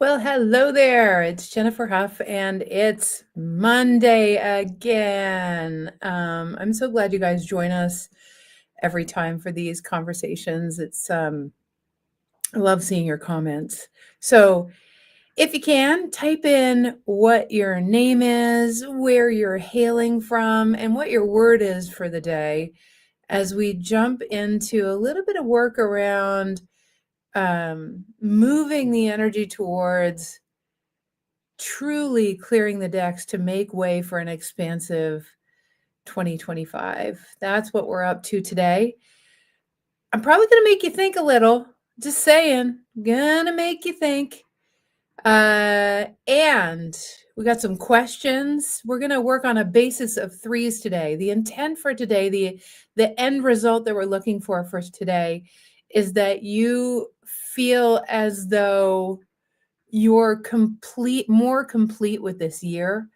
Well, hello there. It's Jennifer Huff, and it's Monday again. I'm so glad you guys join us every time for these conversations. I love seeing your comments. So, if you can, type in what your name is, where you're hailing from, and what your word is for the day as we jump into a little bit of work around moving the energy towards truly clearing the decks to make way for an expansive 2025. That's what we're up to today. I'm probably going to make you think a little. Just saying, gonna make you think. And we got some questions. We're going to work on a basis of threes today. The intent for today, the end result that we're looking for today is that you feel as though you're more complete with this year.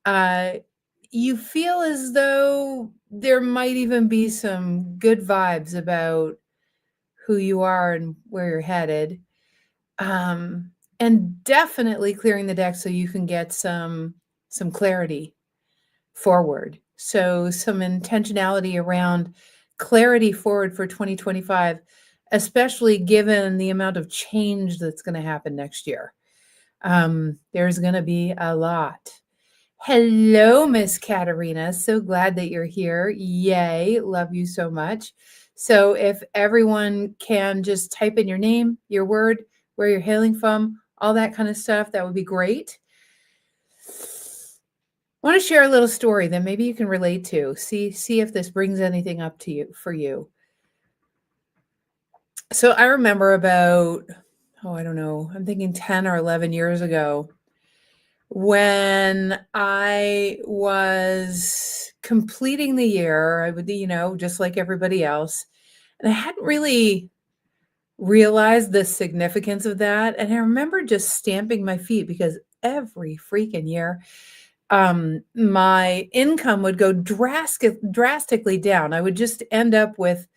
You feel as though there might even be some good vibes about who you are and where you're headed. And definitely clearing the deck so you can get some clarity forward. So some intentionality around clarity forward for 2025, especially given the amount of change that's going to happen next year. There's going to be a lot. Hello, Miss Katarina. So glad that you're here. Yay. Love you so much. So if everyone can just type in your name, your word, where you're hailing from, all that kind of stuff, that would be great. I want to share a little story that maybe you can relate to. See if this brings anything up to you for you. So I remember about, I don't know, I'm thinking 10 or 11 years ago, when I was completing the year. I would, just like everybody else. And I hadn't really realized the significance of that. And I remember just stamping my feet because every freaking year, my income would go drastically down. I would just end up with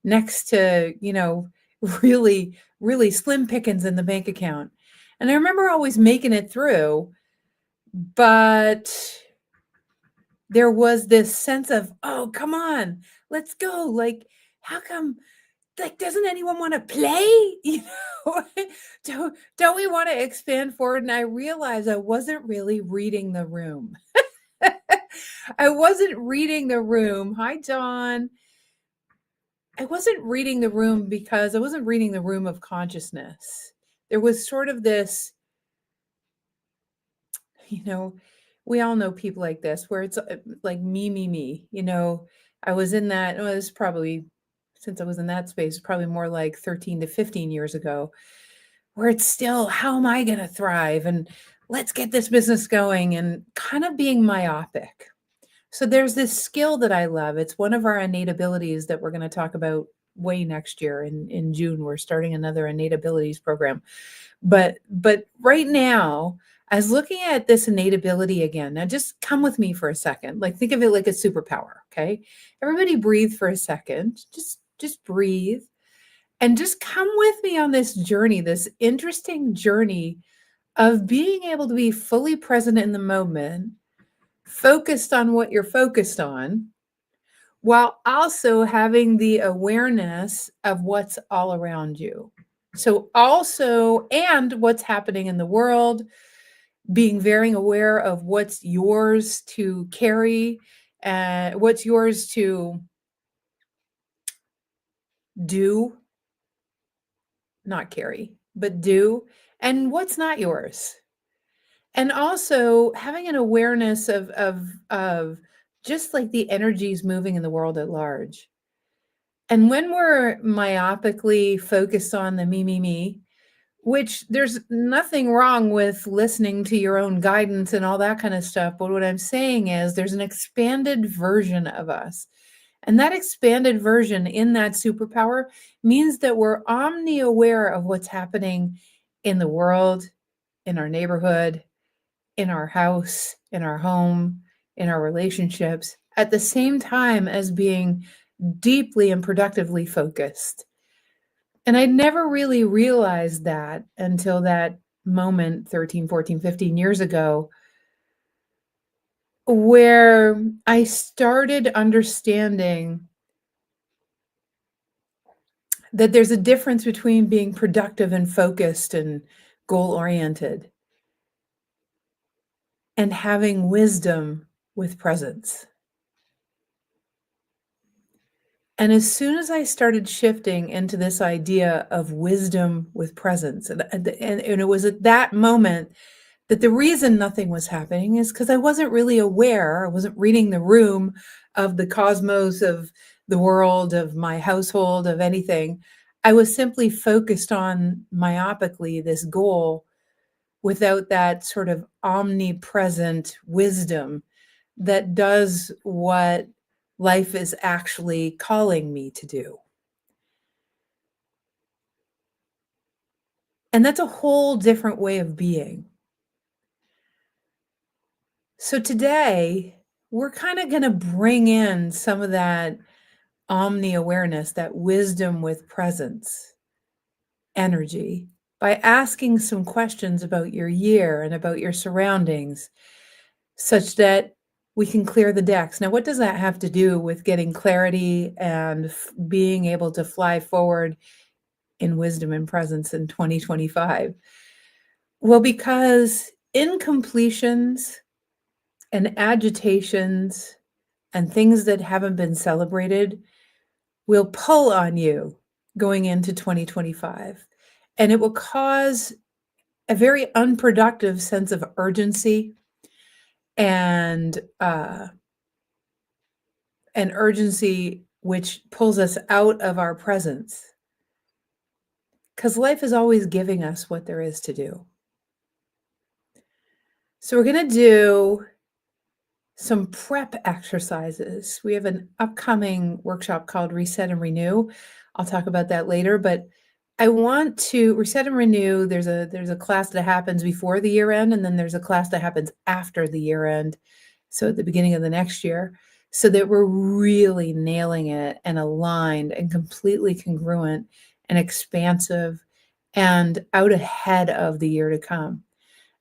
next to, really, really slim pickings in the bank account. And I remember always making it through. But there was this sense of, oh, come on, let's go. Like, how come, like, doesn't anyone want to play? Don't we want to expand forward? And I realized I wasn't really reading the room. I wasn't reading the room. Hi, John. I wasn't reading the room because I wasn't reading the room of consciousness. There was sort of this, we all know people like this where it's like me. I was in that, it was probably, since I was in that space, probably more like 13 to 15 years ago, where it's still, how am I going to thrive? And let's get this business going, and kind of being myopic. So there's this skill that I love. It's one of our innate abilities that we're going to talk about way next year in June. We're starting another innate abilities program. But right now, I was looking at this innate ability again. Now just come with me for a second. Like, think of it like a superpower, okay? Everybody breathe for a second. Just breathe. And just come with me on this journey, this interesting journey of being able to be fully present in the moment, focused on what you're focused on, while also having the awareness of what's all around you. So also, and what's happening in the world, being very aware of what's yours to carry, what's yours to do, not carry, but do, and what's not yours. And also having an awareness of just like the energies moving in the world at large. And when we're myopically focused on the me, which there's nothing wrong with listening to your own guidance and all that kind of stuff. But what I'm saying is there's an expanded version of us. And that expanded version in that superpower means that we're omni-aware of what's happening in the world, in our neighborhood, in our house, in our home, in our relationships, at the same time as being deeply and productively focused. And I never really realized that until that moment 13, 14, 15 years ago where I started understanding that there's a difference between being productive and focused and goal oriented and having wisdom with presence. And as soon as I started shifting into this idea of wisdom with presence, and it was at that moment that the reason nothing was happening is because I wasn't really aware. I wasn't reading the room of the cosmos, of the world, of my household, of anything. I was simply focused on myopically this goal without that sort of omnipresent wisdom that does what life is actually calling me to do. And that's a whole different way of being. So today, we're kind of going to bring in some of that omni awareness, that wisdom with presence energy by asking some questions about your year and about your surroundings such that we can clear the decks. Now, what does that have to do with getting clarity and being able to fly forward in wisdom and presence in 2025? Well, because incompletions and agitations and things that haven't been celebrated will pull on you going into 2025. And it will cause a very unproductive sense of urgency and an urgency which pulls us out of our presence. Because life is always giving us what there is to do. So we're going to do some prep exercises. We have an upcoming workshop called Reset and Renew. I'll talk about that later, but I want to reset and renew. There's a class that happens before the year end, and then there's a class that happens after the year end. So at the beginning of the next year, so that we're really nailing it and aligned and completely congruent and expansive and out ahead of the year to come.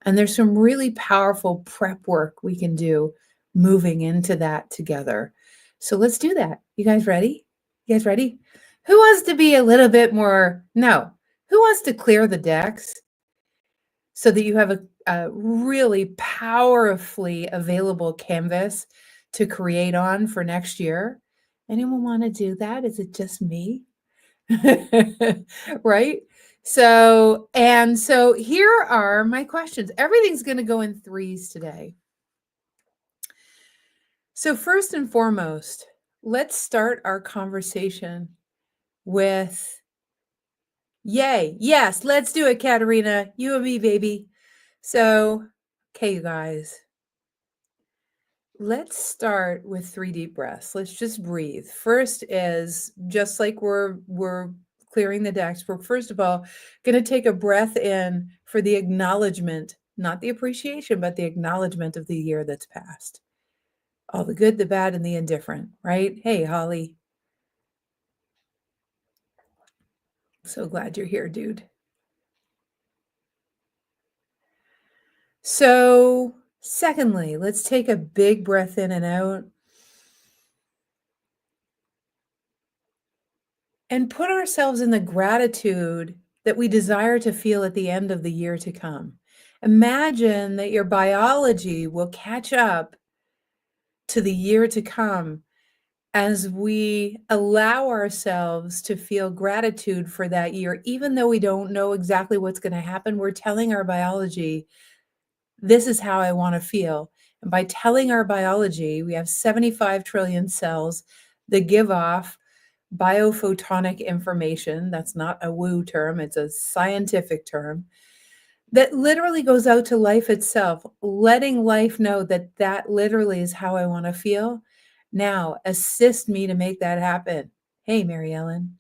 And there's some really powerful prep work we can do moving into that together. So let's do that. You guys ready? You guys ready? Who wants to be a little bit more? No. Who wants to clear the decks so that you have a really powerfully available canvas to create on for next year? Anyone want to do that? Is it just me? Right? So here are my questions. Everything's going to go in threes today. So first and foremost, let's start our conversation with yay. Yes, let's do it, Katerina. You and me, baby. So, okay, you guys. Let's start with 3 deep breaths. Let's just breathe. First is just like we're clearing the decks. We're first of all going to take a breath in for the acknowledgement, not the appreciation, but the acknowledgement of the year that's passed. All the good, the bad, and the indifferent, right? Hey, Holly. So glad you're here, dude. So, secondly, let's take a big breath in and out. And put ourselves in the gratitude that we desire to feel at the end of the year to come. Imagine that your biology will catch up to the year to come as we allow ourselves to feel gratitude for that year, even though we don't know exactly what's going to happen. We're telling our biology, this is how I want to feel. And by telling our biology, we have 75 trillion cells that give off biophotonic information. That's not a woo term, it's a scientific term that literally goes out to life itself, letting life know that that literally is how I want to feel. Now, assist me to make that happen. Hey, Mary Ellen.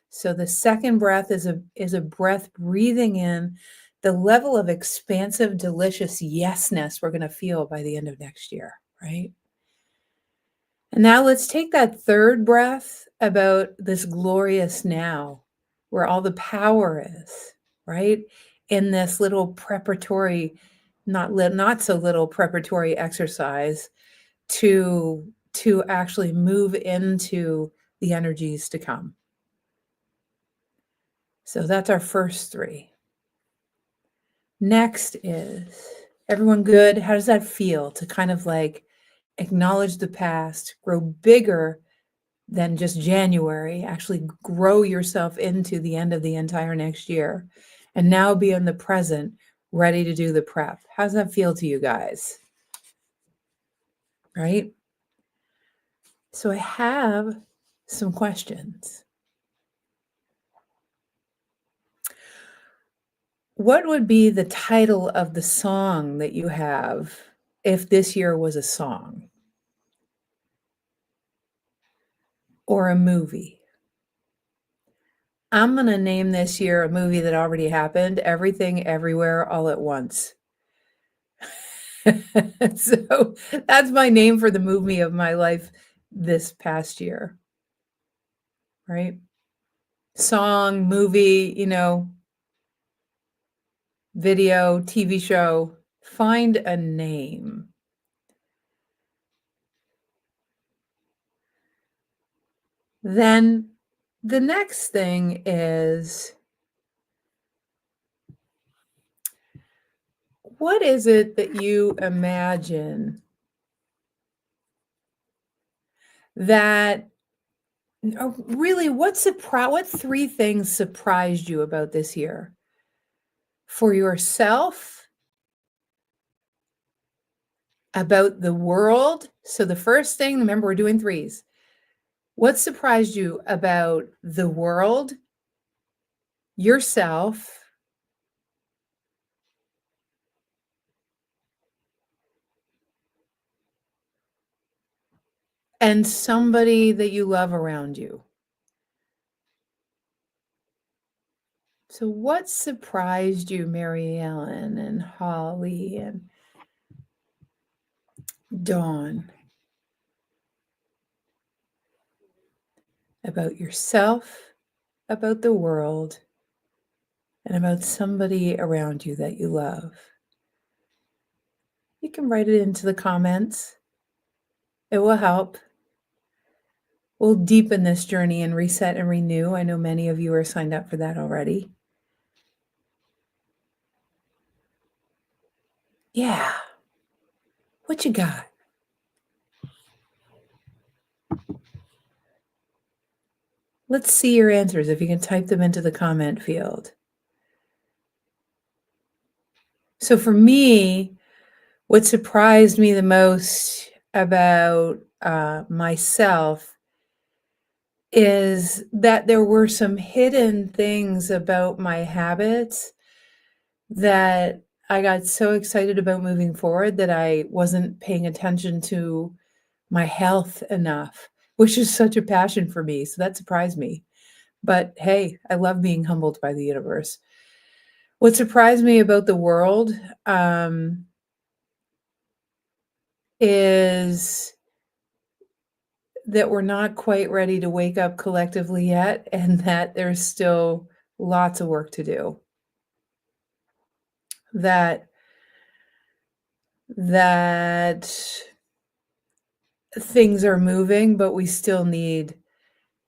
So the second breath is a breath breathing in the level of expansive, delicious yesness we're going to feel by the end of next year, right? And now let's take that third breath about this glorious now, where all the power is, right? in this little preparatory, not so little preparatory exercise to actually move into the energies to come. So that's our first 3. Next is, everyone good? How does that feel to kind of like acknowledge the past, grow bigger than just January, actually grow yourself into the end of the entire next year, and now be in the present, ready to do the prep? How does that feel to you guys? Right? So I have some questions. What would be the title of the song that you have if this year was a song or a movie? I'm going to name this year a movie that already happened, Everything Everywhere All at Once. So that's my name for the movie of my life this past year, right? Song, movie, video, TV show. Find a name. Then the next thing is, what is it that you imagine that really, what 3 things surprised you about this year? For yourself, about the world. So the first thing, remember, we're doing 3s. What surprised you about the world, yourself, and somebody that you love around you? So what surprised you, Mary Ellen and Holly and Dawn, about yourself, about the world, and about somebody around you that you love? You can write it into the comments. It will help. We'll deepen this journey and reset and renew. I know many of you are signed up for that already. Yeah. What you got? Let's see your answers if you can type them into the comment field. So for me, what surprised me the most about myself is that there were some hidden things about my habits that I got so excited about moving forward that I wasn't paying attention to my health enough, which is such a passion for me. So that surprised me. But hey, I love being humbled by the universe. What surprised me about the world is that we're not quite ready to wake up collectively yet, and that there's still lots of work to do. That things are moving, but we still need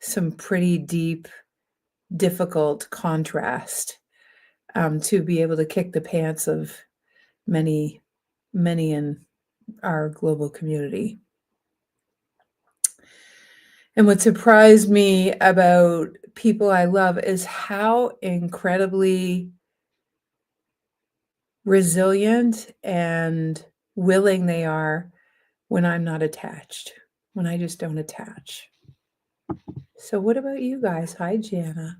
some pretty deep, difficult contrast to be able to kick the pants of many in our global community. And what surprised me about people I love is how incredibly resilient and willing they are when I'm not attached, when I just don't attach. So what about you guys? Hi, Jana.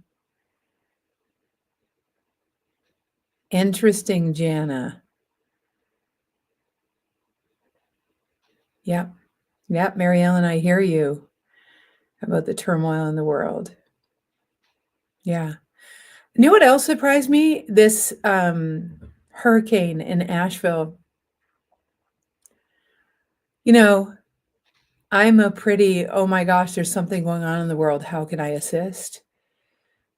Interesting, Jana. Yep. Yep, Mary Ellen, I hear you about the turmoil in the world. Yeah. You know what else surprised me? This hurricane in Asheville. I'm a pretty, oh my gosh, there's something going on in the world. How can I assist?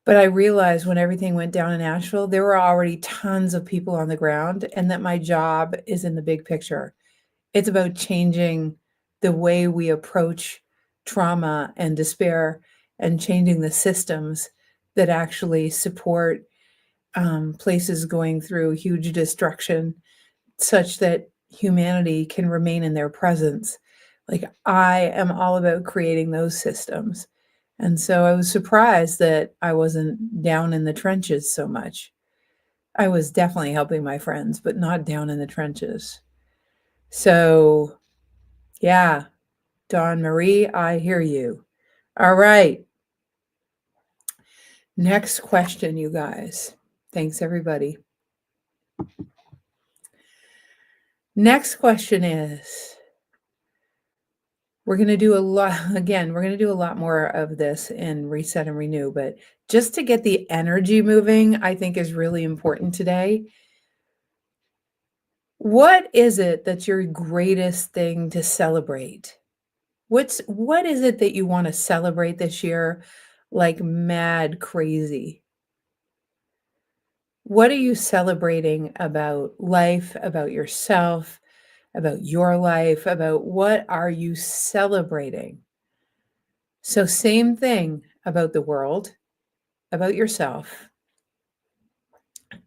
But I realized when everything went down in Nashville, there were already tons of people on the ground, and that my job is in the big picture. It's about changing the way we approach trauma and despair and changing the systems that actually support places going through huge destruction such that humanity can remain in their presence. Like, I am all about creating those systems. And so I was surprised that I wasn't down in the trenches so much. I was definitely helping my friends, but not down in the trenches. So, yeah, Dawn Marie, I hear you. All right. Next question, you guys. Thanks, everybody. Next question is, we're going to do a lot, again, we're going to do a lot more of this in Reset and Renew, but just to get the energy moving, I think is really important today. What is it that's your greatest thing to celebrate? What is it that you want to celebrate this year like mad crazy? What are you celebrating about life, about yourself, about your life, about what are you celebrating? So same thing about the world, about yourself,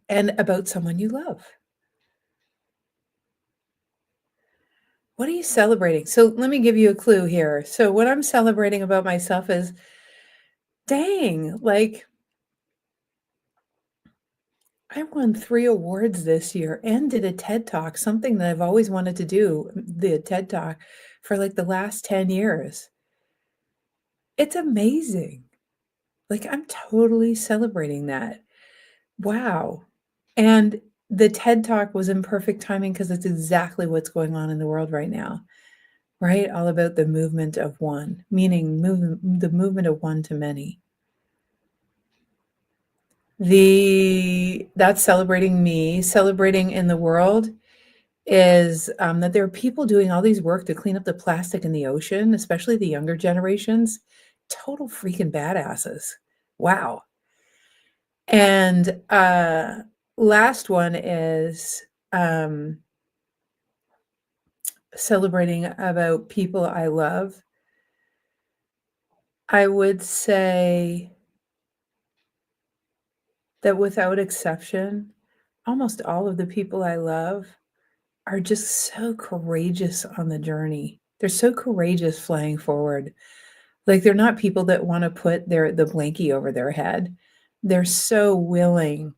and about someone you love. What are you celebrating? So let me give you a clue here. So what I'm celebrating about myself is, dang, like I won 3 awards this year and did a TED Talk, something that I've always wanted to do, the TED Talk, for like the last 10 years. It's amazing. Like, I'm totally celebrating that. Wow. And the TED Talk was in perfect timing because it's exactly what's going on in the world right now, right? All about the movement of one, meaning the movement of one to many. That's celebrating me. Celebrating in the world is that there are people doing all these work to clean up the plastic in the ocean, especially the younger generations. Total freaking badasses. Wow. And last one is celebrating about people I love. I would say that without exception, almost all of the people I love are just so courageous on the journey. They're so courageous flying forward. Like, they're not people that want to put the blankie over their head. They're so willing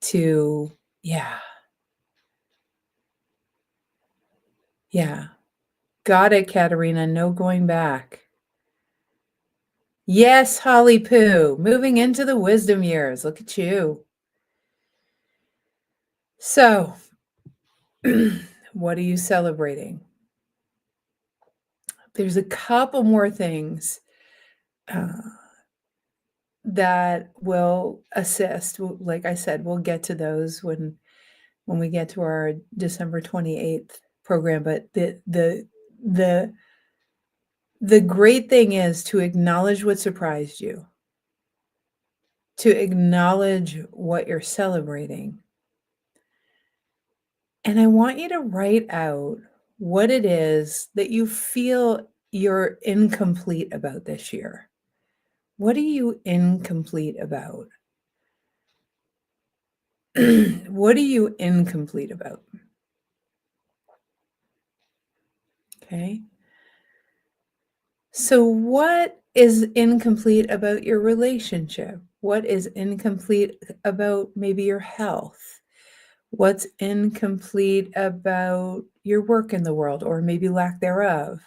to, yeah, yeah. Got it, Katerina. No going back. Yes, Holly Poo, moving into the wisdom years. Look at you. So, what are you celebrating? There's a couple more things that will assist. Like I said, we'll get to those when we get to our December 28th program. But the great thing is to acknowledge what surprised you, to acknowledge what you're celebrating. And I want you to write out what it is that you feel you're incomplete about this year. What are you incomplete about? What are you incomplete about? Okay. So, what is incomplete about your relationship? What is incomplete about maybe your health? What's incomplete about your work in the world or maybe lack thereof?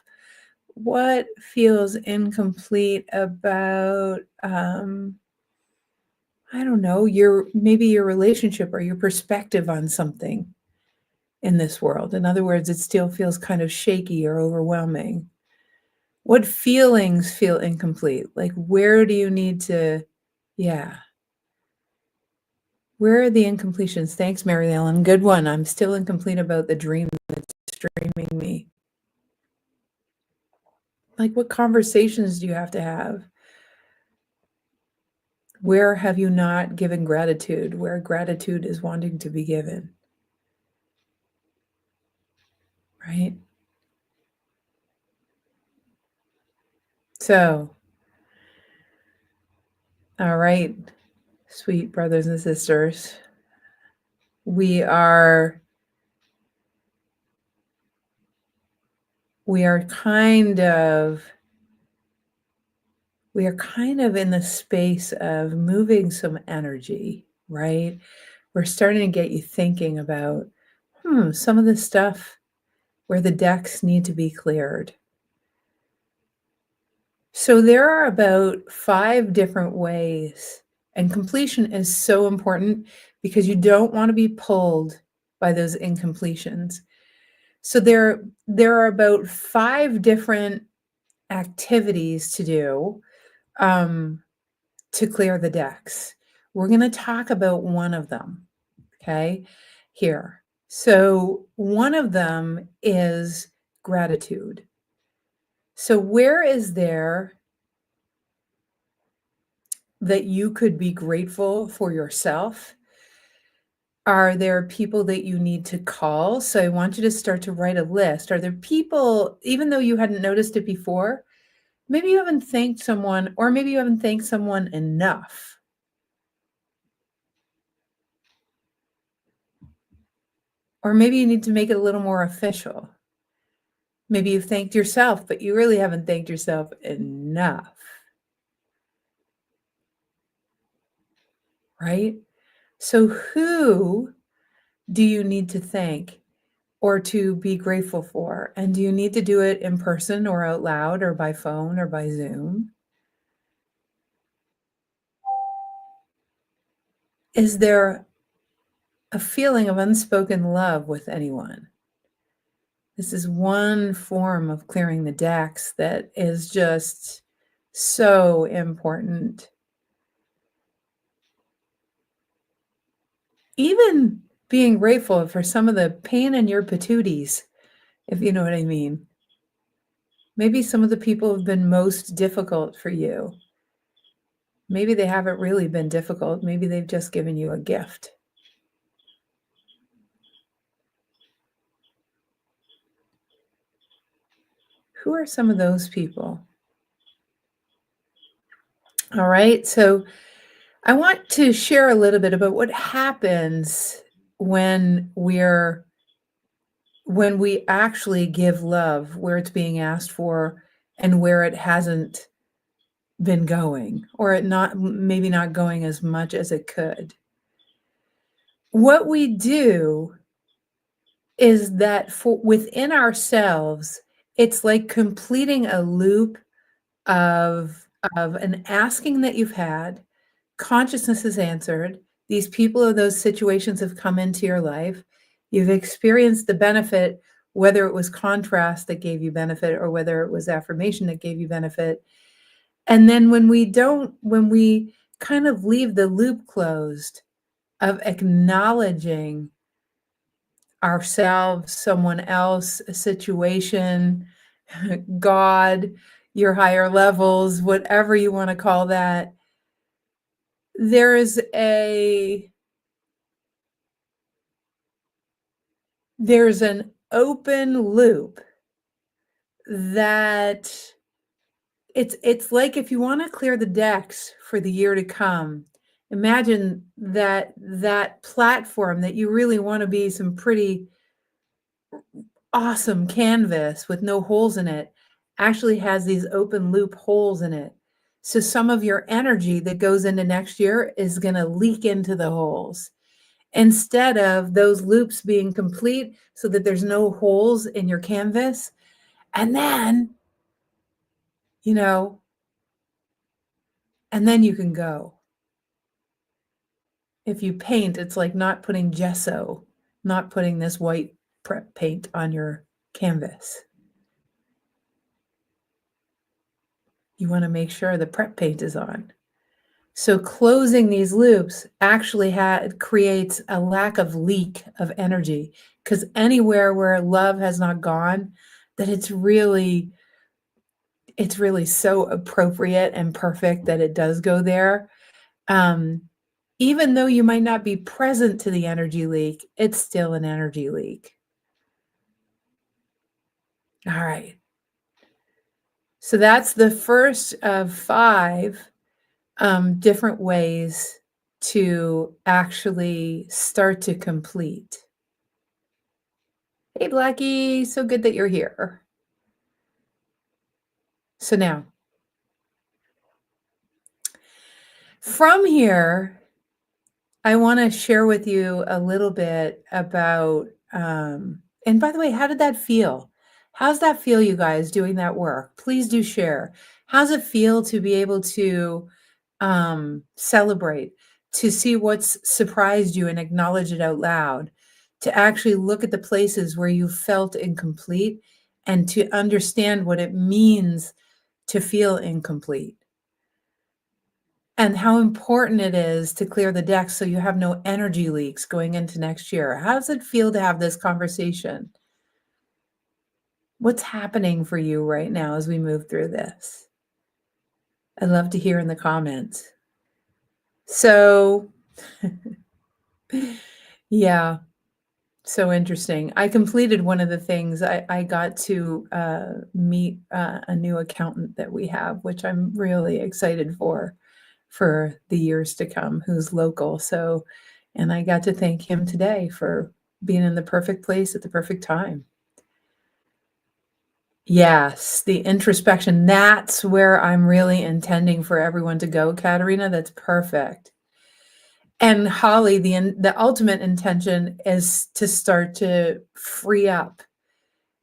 What feels incomplete about, I don't know, maybe your relationship or your perspective on something in this world? In other words, it still feels kind of shaky or overwhelming. What feelings feel incomplete? Like, where do you need to, yeah. Where are the incompletions? Thanks, Mary Ellen. Good one. I'm still incomplete about the dream that's streaming me. Like, what conversations do you have to have? Where have you not given gratitude? Where gratitude is wanting to be given, right? So, all right, sweet brothers and sisters, we are we are kind of we are kind of in the space of moving some energy, right? We're starting to get you thinking about, some of the stuff where the decks need to be cleared. So there are about 5 different ways, and completion is so important because you don't want to be pulled by those incompletions. So there are about 5 different activities to do, um, to clear the decks. We're going to talk about one of them, okay? Here. So one of them is gratitude. So where is there that you could be grateful for yourself? Are there people that you need to call? So I want you to start to write a list. Are there people, even though you hadn't noticed it before, maybe you haven't thanked someone, or maybe you haven't thanked someone enough, or maybe you need to make it a little more official. Maybe you've thanked yourself, but you really haven't thanked yourself enough, right? So who do you need to thank or to be grateful for? And do you need to do it in person or out loud or by phone or by Zoom? Is there a feeling of unspoken love with anyone? This is one form of clearing the decks that is just so important. Even being grateful for some of the pain in your patooties, if you know what I mean. Maybe some of the people have been most difficult for you. Maybe they haven't really been difficult. Maybe they've just given you a gift. Who are some of those people? All right. So I want to share a little bit about what happens when we actually give love where it's being asked for and where it hasn't been going, or it not maybe not going as much as it could. What we do is that for within ourselves, it's like completing a loop of an asking that you've had, consciousness is answered, these people or those situations have come into your life, you've experienced the benefit, whether it was contrast that gave you benefit or whether it was affirmation that gave you benefit. And then when we kind of leave the loop closed of acknowledging ourselves, someone else, a situation, God, your higher levels, whatever you want to call that, there's a there's an open loop that it's like if you want to clear the decks for the year to come, imagine that platform that you really want to be some pretty awesome canvas with no holes in it actually has these open loop holes in it. So some of your energy that goes into next year is going to leak into the holes instead of those loops being complete so that there's no holes in your canvas. And then, you know, and then you can go. If you paint, it's like not putting gesso, not putting this white prep paint on your canvas. You want to make sure the prep paint is on. So closing these loops actually creates a lack of leak of energy, because anywhere where love has not gone, that it's really so appropriate and perfect that it does go there. Um, Even though you might not be present to the energy leak, it's still an energy leak. All right. So that's the first of 5 different ways to actually start to complete. Hey, Blackie, so good that you're here. So now, from here, I want to share with you a little bit about, and by the way, how did that feel? How's that feel, you guys, doing that work? Please do share. How's it feel to be able to celebrate, to see what's surprised you and acknowledge it out loud, to actually look at the places where you felt incomplete and to understand what it means to feel incomplete? And how important it is to clear the decks so you have no energy leaks going into next year. How does it feel to have this conversation? What's happening for you right now as we move through this? I'd love to hear in the comments. So, yeah, so interesting. I completed one of the things. I got to meet a new accountant that we have, which I'm really excited for the years to come, who's local. So, and I got to thank him today for being in the perfect place at the perfect time. Yes, the introspection. That's where I'm really intending for everyone to go, Katerina. That's perfect. And Holly, the ultimate intention is to start to free up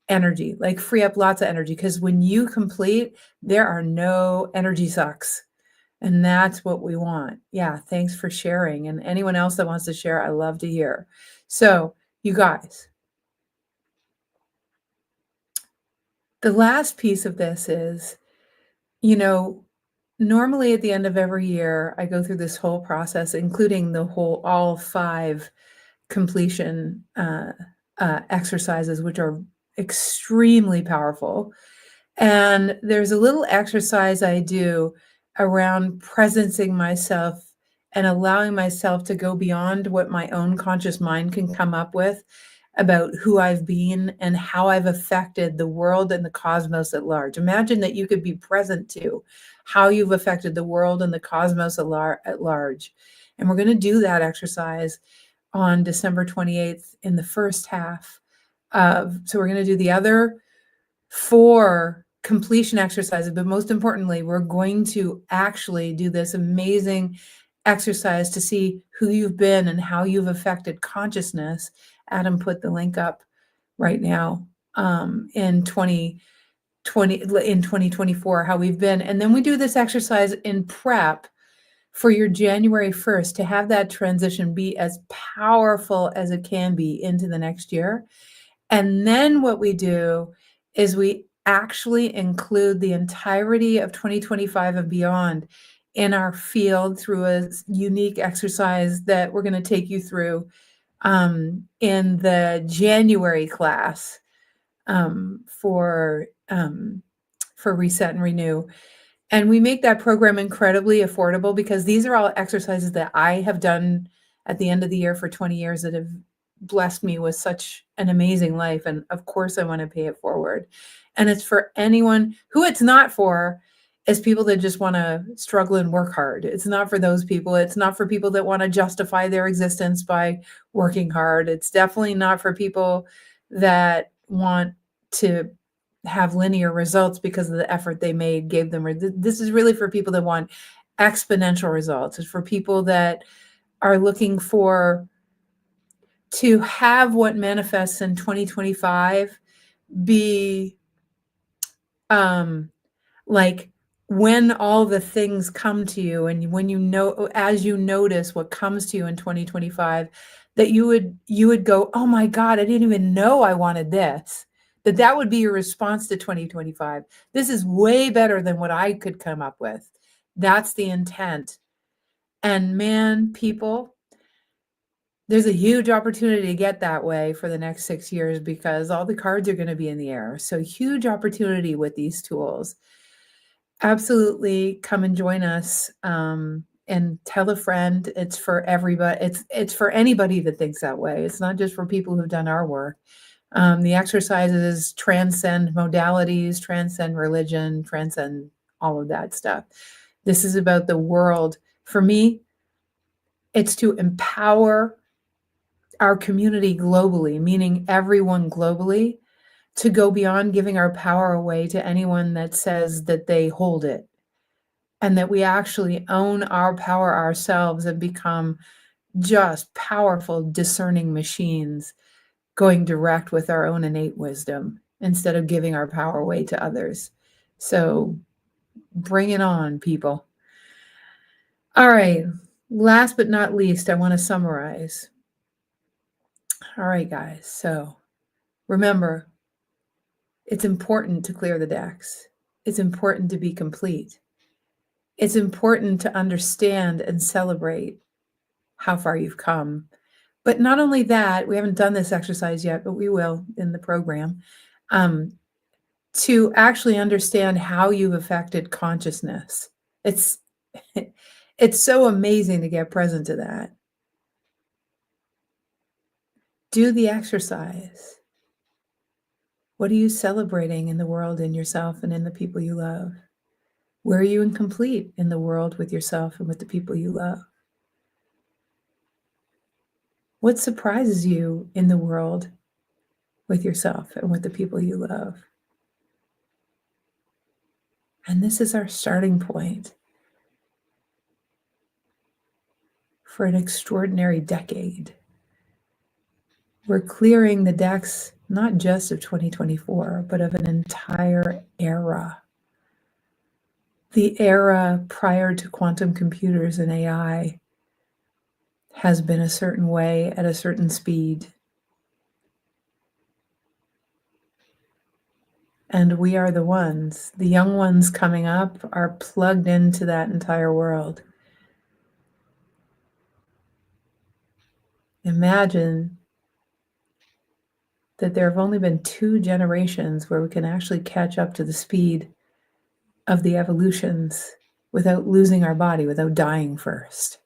energy, like free up lots of energy. Because when you complete, there are no energy sucks. And that's what we want. Yeah, thanks for sharing. And anyone else that wants to share, I love to hear. So, you guys, the last piece of this is, you know, normally at the end of every year, I go through this whole process, including all 5 completion exercises, which are extremely powerful. And there's a little exercise I do around presencing myself and allowing myself to go beyond what my own conscious mind can come up with about who I've been and how I've affected the world and the cosmos at large. Imagine that you could be present to how you've affected the world and the cosmos at large. And we're going to do that exercise on December 28th in the first half so we're going to do the other 4 completion exercises, but most importantly, we're going to actually do this amazing exercise to see who you've been and how you've affected consciousness. Adam put the link up right now in 2024, how we've been. And then we do this exercise in prep for your January 1st to have that transition be as powerful as it can be into the next year. And then what we do is we actually include the entirety of 2025 and beyond in our field through a unique exercise that we're going to take you through in the January class for Reset and Renew. And we make that program incredibly affordable because these are all exercises that I have done at the end of the year for 20 years that have blessed me with such an amazing life. And of course, I want to pay it forward. And it's for anyone who it's not for is people that just want to struggle and work hard. It's not for those people. It's not for people that want to justify their existence by working hard. It's definitely not for people that want to have linear results because of the effort they made gave them. This is really for people that want exponential results. It's for people that are looking to have what manifests in 2025 be like when all the things come to you and when as you notice what comes to you in 2025, that you would go, oh my God, I didn't even know I wanted this. That would be your response to 2025. This is way better than what I could come up with. That's the intent. And man, people, there's a huge opportunity to get that way for the next 6 years because all the cards are going to be in the air. So huge opportunity with these tools. Absolutely come and join us and tell a friend. It's for everybody. It's for anybody that thinks that way. It's not just for people who've done our work. The exercises transcend modalities, transcend religion, transcend all of that stuff. This is about the world. For me, it's to empower our community globally, meaning everyone globally, to go beyond giving our power away to anyone that says that they hold it, and that we actually own our power ourselves and become just powerful, discerning machines going direct with our own innate wisdom instead of giving our power away to others. So bring it on, people. All right. Last but not least, I want to summarize. All right, guys. So remember, it's important to clear the decks. It's important to be complete. It's important to understand and celebrate how far you've come. But not only that, we haven't done this exercise yet, but we will in the program, to actually understand how you've affected consciousness. It's it's so amazing to get present to that. Do the exercise. What are you celebrating in the world, in yourself, and in the people you love? Where are you incomplete in the world with yourself and with the people you love? What surprises you in the world with yourself and with the people you love? And this is our starting point for an extraordinary decade. We're clearing the decks, not just of 2024, but of an entire era. The era prior to quantum computers and AI has been a certain way at a certain speed. And we are the ones. The young ones coming up are plugged into that entire world. Imagine that there have only been 2 generations where we can actually catch up to the speed of the evolutions without losing our body, without dying first.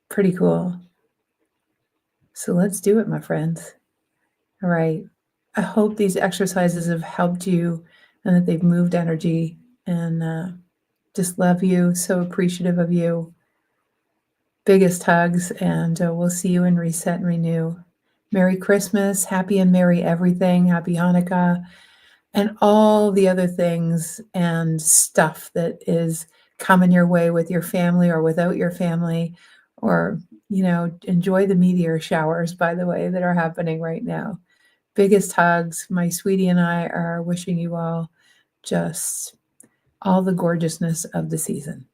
Pretty cool. So let's do it, my friends. All right. I hope these exercises have helped you and that they've moved energy, and just love you. So appreciative of you. Biggest hugs, and we'll see you in Reset and Renew. Merry Christmas, happy and merry everything, happy Hanukkah, and all the other things and stuff that is coming your way with your family or without your family, or, enjoy the meteor showers, by the way, that are happening right now. Biggest hugs. My sweetie and I are wishing you all just all the gorgeousness of the season.